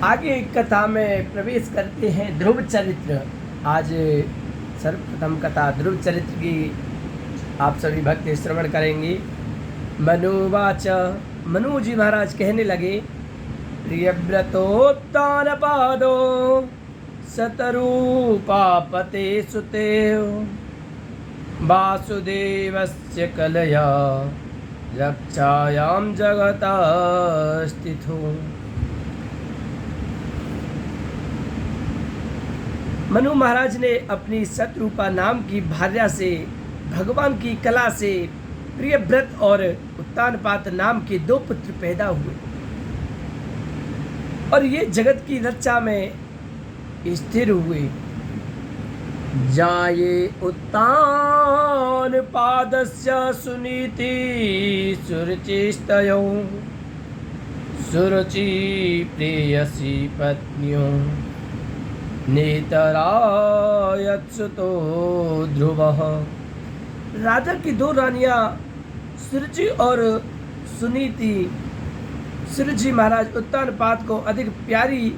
आगे कथा में प्रवेश करते हैं ध्रुव चरित्र। आज सर्वप्रथम कथा ध्रुव चरित्र की आप सभी भक्त श्रवण करेंगे। मनुवाच, मनु जी महाराज कहने लगे, प्रियव्रतोत्तान पादो शतरूपापते सुते वासुदेवस्य कलया रक्षायां जगता स्थितो। मनु महाराज ने अपनी शतरूपा नाम की भार्या से भगवान की कला से प्रियव्रत और उत्तानपाद नाम के 2 पुत्र पैदा हुए और ये जगत की रक्षा में स्थिर हुए। जाये उत्तानपादस्य सुनीति सुरुचिस्तयो सुरुचि प्रेयसी पत्न्यों नेतरायत्सुतो ध्रुवः। राजा की 2 रानियां सुरुचि और सुनीति। सुरुचि महाराज उत्तानपाद को अधिक प्यारी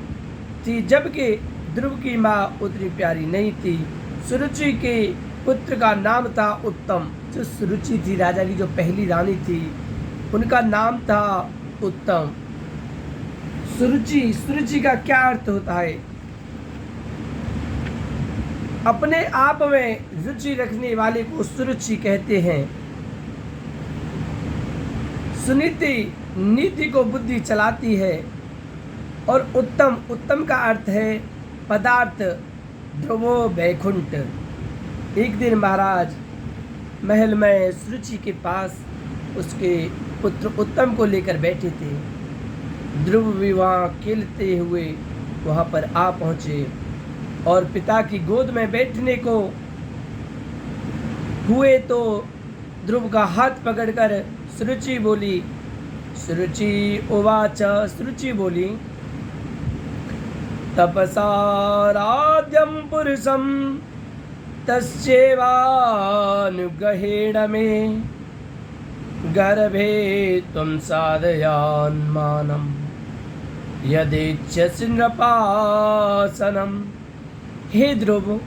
थी, जबकि ध्रुव की माँ उतनी प्यारी नहीं थी। सुरुचि के पुत्र का नाम था उत्तम। जो सुरुचि थी राजा की जो पहली रानी थी, उनका नाम था उत्तम। सुरुचि का क्या अर्थ होता है? अपने आप में रुचि रखने वाले को सुरुचि कहते हैं। सुनीति नीति को बुद्धि चलाती है और उत्तम का अर्थ है पदार्थ। ध्रुवो वैकुंठ। एक दिन महाराज महल में सुरुचि के पास उसके पुत्र उत्तम को लेकर बैठे थे। ध्रुव भी वहाँ खेलते हुए वहाँ पर आ पहुँचे और पिता की गोद में बैठने को हुए तो ध्रुव का हाथ पकड़कर सुरुचि बोली, सुरुचि उवाच, सुरुचि बोली, तपसाराध्यं पुरुषं तस्यैवानुग्रहेण मे गर्भे त्वं साधयान्मानं यदेच्छसि नृपासनं। हे ध्रुव,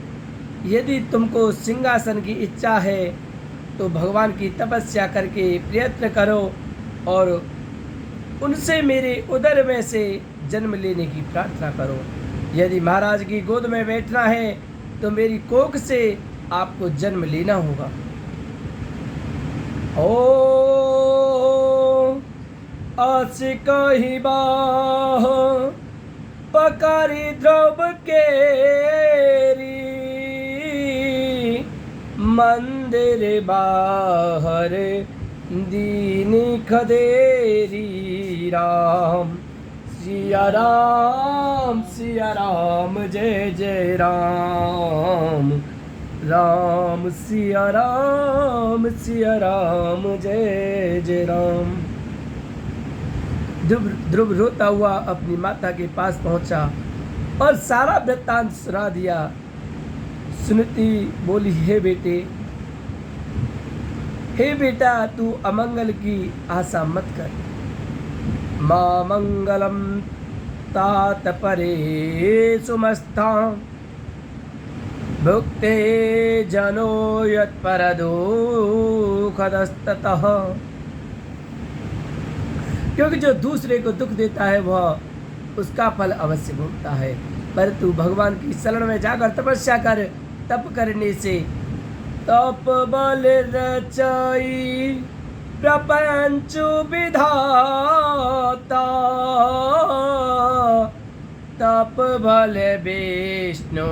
यदि तुमको सिंहासन की इच्छा है तो भगवान की तपस्या करके प्रयत्न करो और उनसे मेरे उदर में से जन्म लेने की प्रार्थना करो। यदि महाराज की गोद में बैठना है तो मेरी कोख से आपको जन्म लेना होगा। ओ आशिकहि बाह पकड़ी ध्रुव केरी मंदिर बाहर दीन खदेरी। राम सिया राम जय जय राम, राम सिया राम जय जय राम। ध्रुव रोता हुआ अपनी माता के पास पहुंचा और सारा वृत्तांत सुना दिया। सुनीति बोली, हे बेटा तू अमंगल की आशा मत कर। मां मंगलम तात परे सुमस्था भुक्ते जनो यत्परदुःखदस्ततः। क्योंकि जो दूसरे को दुख देता है वह उसका फल अवश्य भोगता है, परंतु भगवान की शरण में जाकर तपस्या कर। तप करने से तप बल रचाई प्रपंच विधाता, तप बल विष्णु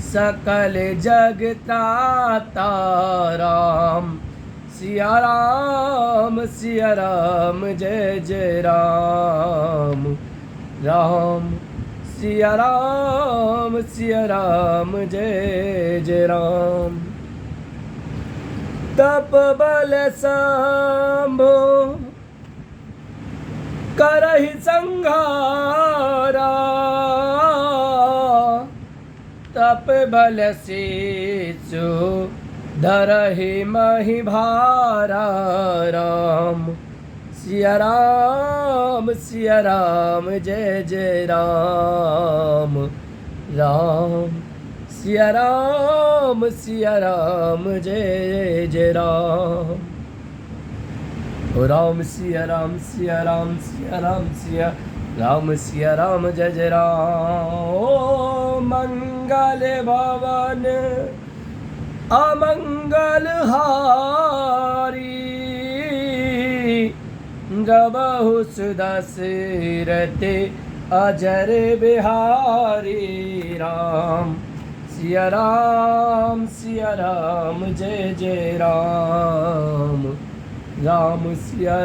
सकल जग त्राता। राम सिया राम जय जय राम, राम सिया राम जय जय राम। तप बल शंभो करहि संहारा, तप बल शेषु धरहि मही भारा। राम सिया राम जय जय राम राम सिया राम जय जय राम। ओ राम सिया राम सिया राम सिया राम सिया राम सिया राम जय जय राम। ओ मंगल भवन अमंगल हारी गबहु सुदशरथ अजर बिहारी राम सिया राम जय जय राम राम सिया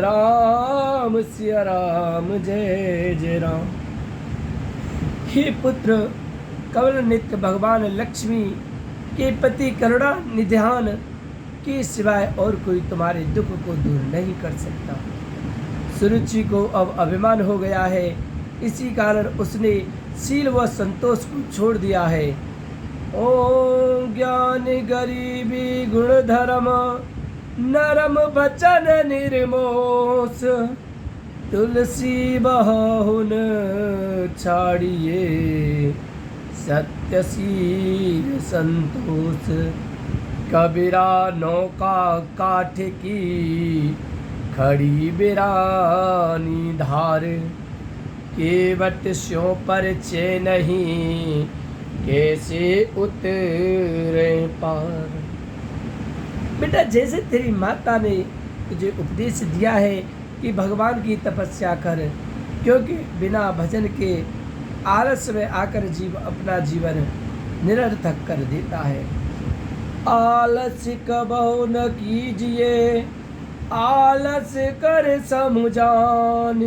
राम जय जय राम। हे पुत्र कवल नित्य भगवान लक्ष्मी के पति करुणा निधान के सिवाय और कोई तुम्हारे दुख को दूर नहीं कर सकता। सुरुचि को अब अभिमान हो गया है, इसी कारण उसने शील व संतोष को छोड़ दिया है। ओम ज्ञान गरीबी गुण धर्म नरम बचन निर्मोष तुलसी बहुन छाड़िए सत्यशील संतोष। कबीरा नौका काठ की खड़ी बिरानी धार केवट स्यों पर चे नहीं कैसे उतरे पार। बेटा जैसे तेरी माता ने तुझे उपदेश दिया है कि भगवान की तपस्या कर, क्योंकि बिना भजन के आलस में आकर जीव अपना जीवन निरर्थक कर देता है। आलस कबहु न कीजिए आलस कर समुजान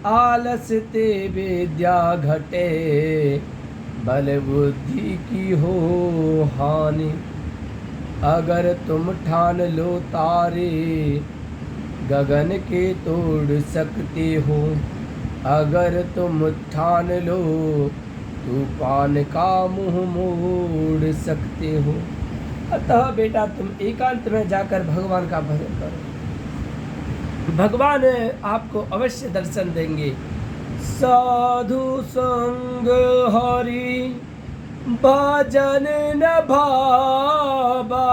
आलस ते विद्या घटे बल बुद्धि की हो हानि। अगर तुम ठान लो तारे गगन के तोड़ सकते हो, अगर तुम ठान लो तूफान का मुंह मोड़ सकते हो। अतः बेटा तुम एकांत में जाकर भगवान का भजन करो, भगवान आपको अवश्य दर्शन देंगे। साधु संग हरि भजन न भाबा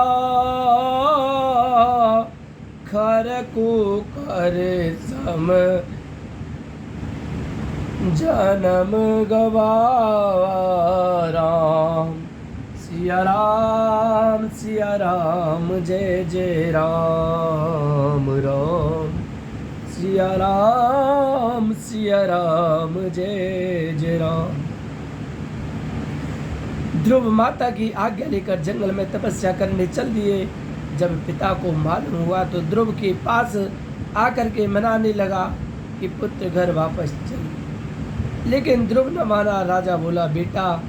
खर को कर सम जन्म गवारा। राम सिया राम जय जय राम राम सिया राम जय जय राम। ध्रुव माता की आज्ञा लेकर जंगल में तपस्या करने चल दिए। जब पिता को मालूम हुआ तो ध्रुव के पास आकर के मनाने लगा कि पुत्र घर वापस चल, लेकिन ध्रुव न माना। राजा बोला बेटा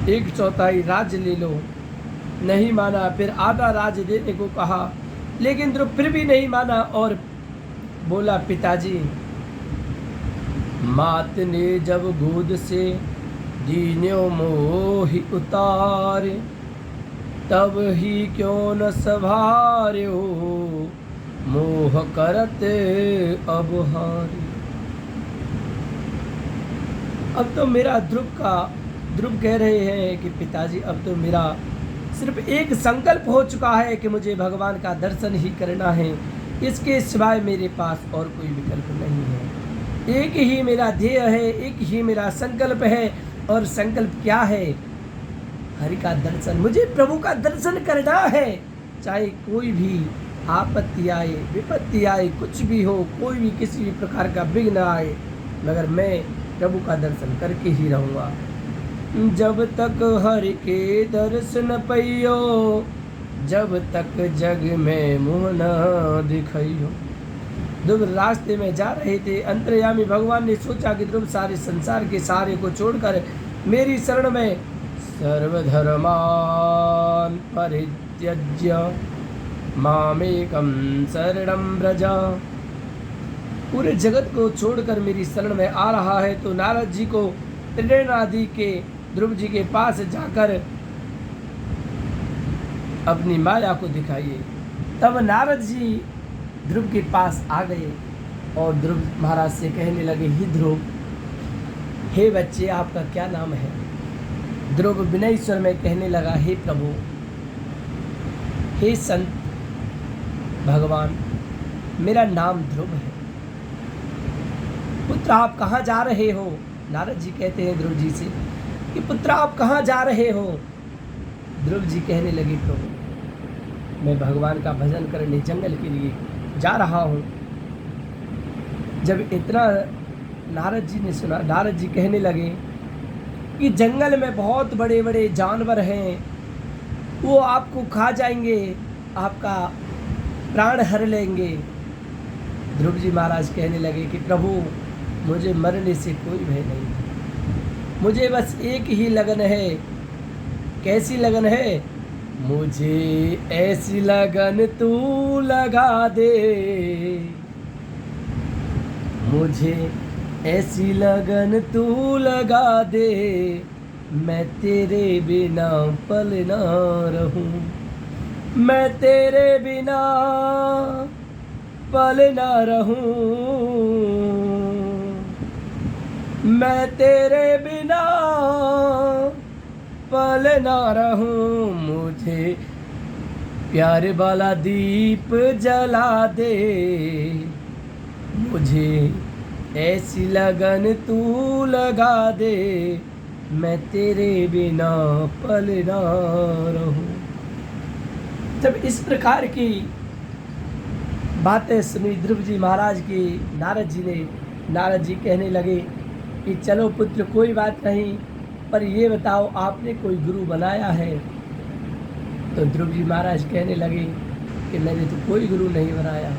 1/4 राज्य ले लो, नहीं माना। फिर आधा राज्य देने को कहा, लेकिन ध्रुव फिर भी नहीं माना और बोला पिताजी मात ने जब गोद से दीन्यो मोहि उतारे तब ही क्यों न सवार्यो मोह करत अब हारे। अब तो मेरा ध्रुव कह रहे हैं कि पिताजी अब तो मेरा सिर्फ एक संकल्प हो चुका है कि मुझे भगवान का दर्शन ही करना है, इसके सिवाय मेरे पास और कोई विकल्प नहीं है। एक ही मेरा ध्येय है, एक ही मेरा संकल्प है। और संकल्प क्या है? हरि का दर्शन। मुझे प्रभु का दर्शन करना है, चाहे कोई भी आपत्ति आए, विपत्ति आए, कुछ भी हो, कोई भी किसी भी प्रकार का विघ्न आए, मगर मैं प्रभु का दर्शन करके ही रहूँगा। जब तक हरि के दर्शन पैयो जब तक जग में मुँह न दिखाइयो। ध्रुव रास्ते में जा रहे थे। अंतर्यामी भगवान ने सोचा कि ध्रुव सारे संसार के सारे को छोड़कर मेरी शरण में सर्वधर्मान परित्यज्य मामेकं शरणं व्रज। पूरे जगत को छोड़कर मेरी शरण में आ रहा है, तो नारद जी को प्रेरणा दी के ध्रुव जी के पास जाकर अपनी माया को दिखाइए। तब नारद जी ध्रुव के पास आ गए और ध्रुव महाराज से कहने लगे, ही ध्रुव, हे बच्चे, आपका क्या नाम है? ध्रुव विनय स्वर में कहने लगा, हे प्रभु, हे संत भगवान, मेरा नाम ध्रुव है। पुत्र, आप कहाँ जा रहे हो? नारद जी कहते हैं ध्रुव जी से कि पुत्र, आप कहाँ जा रहे हो? ध्रुव जी कहने लगे, प्रभु, मैं भगवान का भजन करने जंगल के लिए जा रहा हूँ। जब इतना नारद जी ने सुना, नारद जी कहने लगे कि जंगल में बहुत बड़े बड़े जानवर हैं, वो आपको खा जाएंगे, आपका प्राण हर लेंगे। ध्रुव जी महाराज कहने लगे कि प्रभु, मुझे मरने से कोई भय नहीं, मुझे बस एक ही लगन है। कैसी लगन है? मुझे ऐसी लगन तू लगा दे, मुझे ऐसी लगन तू लगा दे, मैं तेरे बिना पल ना रहूं, मैं तेरे बिना पल ना रहूं, मैं तेरे बिना पल ना रहूं, मुझे प्यार वाला दीप जला दे, मुझे ऐसी लगन तू लगा दे, मैं तेरे बिना पल ना रहूं। जब इस प्रकार की बातें सुनी ध्रुव जी महाराज की, नारद जी कहने लगे कि चलो पुत्र, कोई बात नहीं, पर ये बताओ, आपने कोई गुरु बनाया है? तो ध्रुव जी महाराज कहने लगे कि मैंने तो कोई गुरु नहीं बनाया।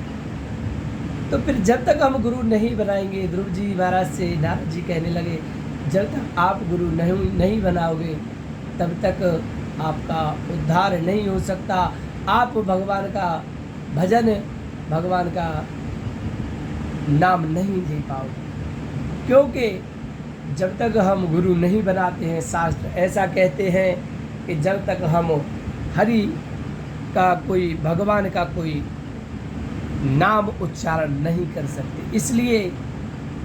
तो फिर जब तक हम गुरु नहीं बनाएंगे, ध्रुव जी महाराज से नारद जी कहने लगे, जब तक आप गुरु नहीं बनाओगे, तब तक आपका उद्धार नहीं हो सकता। आप भगवान का भजन, भगवान का नाम नहीं ले पाओगे, क्योंकि जब तक हम गुरु नहीं बनाते हैं, शास्त्र ऐसा कहते हैं कि जब तक हम हरि का कोई, भगवान का कोई नाम उच्चारण नहीं कर सकते। इसलिए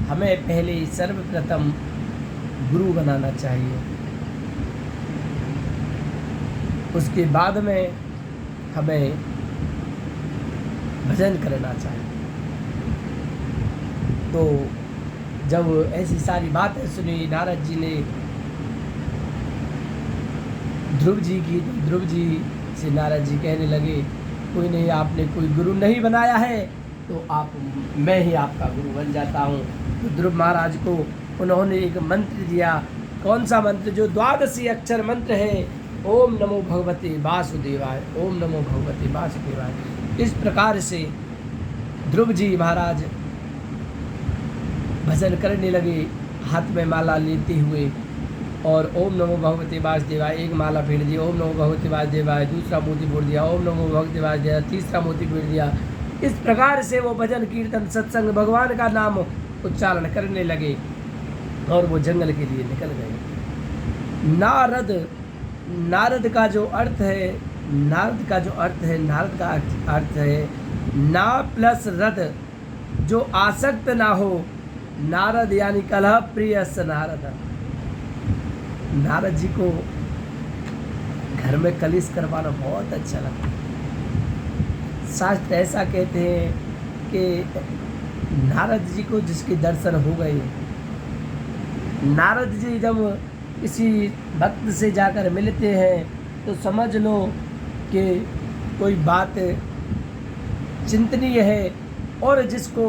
हमें पहले सर्वप्रथम गुरु बनाना चाहिए, उसके बाद में हमें भजन करना चाहिए। तो जब ऐसी सारी बातें सुनी नारद जी ने ध्रुव जी की, तो ध्रुव जी से नारद जी कहने लगे, कोई नहीं, आपने कोई गुरु नहीं बनाया है, तो मैं ही आपका गुरु बन जाता हूँ। तो ध्रुव महाराज को उन्होंने एक मंत्र दिया। कौन सा मंत्र? जो 12 अक्षर मंत्र है, ओम नमो भगवते वासुदेवाय, ओम नमो भगवते वासुदेवाय। इस प्रकार से ध्रुव जी महाराज भजन करने लगे, हाथ में माला लेते हुए, और ओम नमो भगवते वासुदेवाय एक माला फेर दिया, ओम नमो भगवते वासुदेवाय दूसरा मोती फोड़ दिया, ओम नमो भगवते वासुदेवाय तीसरा मोती फेर दिया। इस प्रकार से वो भजन कीर्तन सत्संग भगवान का नाम उच्चारण करने लगे और वो जंगल के लिए निकल गए। नारद का जो अर्थ है, नारद का अर्थ है ना प्लस रद, जो आसक्त ना हो। नारद यानी कलह प्रिय नारद। नारद जी को घर में कलिश करवाना बहुत अच्छा लगता है। शास्त्र ऐसा कहते हैं कि नारद जी को जिसके दर्शन हो गए, नारद जी जब किसी भक्त से जाकर मिलते हैं तो समझ लो कि कोई बात चिंतनीय है, और जिसको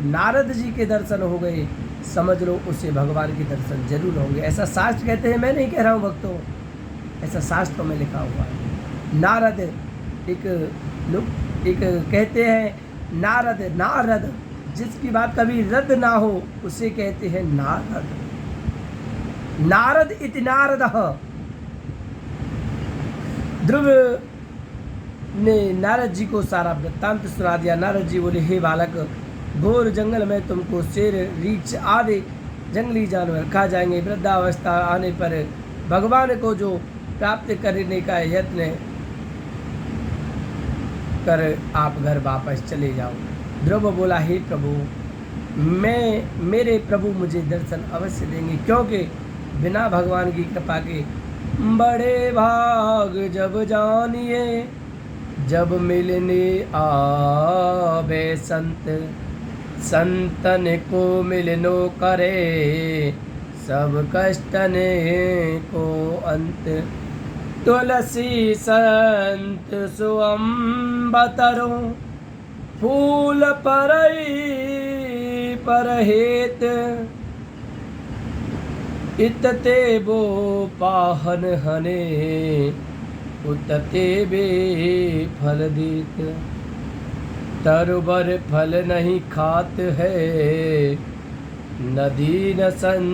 नारद जी के दर्शन हो गए, समझ लो उसे भगवान के दर्शन जरूर होंगे। ऐसा शास्त्र कहते हैं, मैं नहीं कह रहा हूँ भक्तों, ऐसा शास्त्रों में लिखा हुआ है। नारद एक कहते हैं नारद, जिसकी बात कभी रद्द ना हो उसे कहते हैं नारद। नारद इति नारदः। ध्रुव ने नारद जी को सारा वृत्तांत सुना दिया। नारद जी बोले, हे बालक, घोर जंगल में तुमको शेर, रीछ आदि जंगली जानवर खा जाएंगे। वृद्धावस्था आने पर भगवान को जो प्राप्त करने का यत्न कर आप घर वापस चले जाओ। ध्रुव बोला, हे प्रभु, मेरे प्रभु मुझे दर्शन अवश्य देंगे, क्योंकि बिना भगवान की कृपा के बड़े भाग जब जानिए, जब मिलने आवे संत, संतन को मिलनो करे, सब कष्टन को अंत। तुलसी संत सुअम्बतरो, फूल परई परहेत, इतते बो पाहन हने, उतते बे फल देत। तरुबर फल नहीं खात है, नदी न सन